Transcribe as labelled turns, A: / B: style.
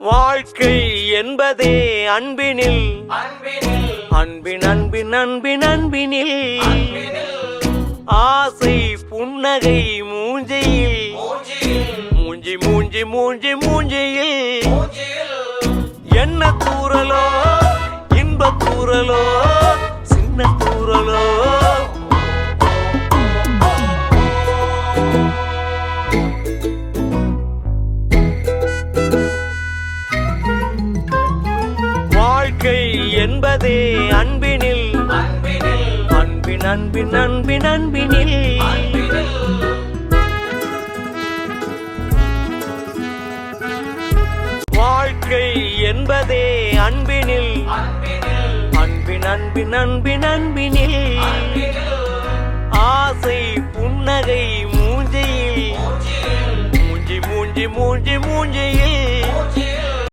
A: வாழ்க்கை என்பதே அன்பினில் அன்பின் அன்பின் அன்பின் அன்பினில் ஆசை புன்னகை மூஞ்சியில் மூஞ்சி மூஞ்சி மூஞ்சி மூஞ்சியில் என்ன தூரலோ இன்ப தூரலோ சின்ன தூரலோ வாழ்க்கை என்பதே அன்பினில் அன்பின் அன்பின் அன்பின் அன்பினில் வாழ்க்கை என்பதே அன்பினில் அன்பின் அன்பின் அன்பின் அன்பினில் ஆசை புன்னகை மூஞ்சியில் மூஞ்சி மூஞ்சி மூஞ்சி மூஞ்சியில்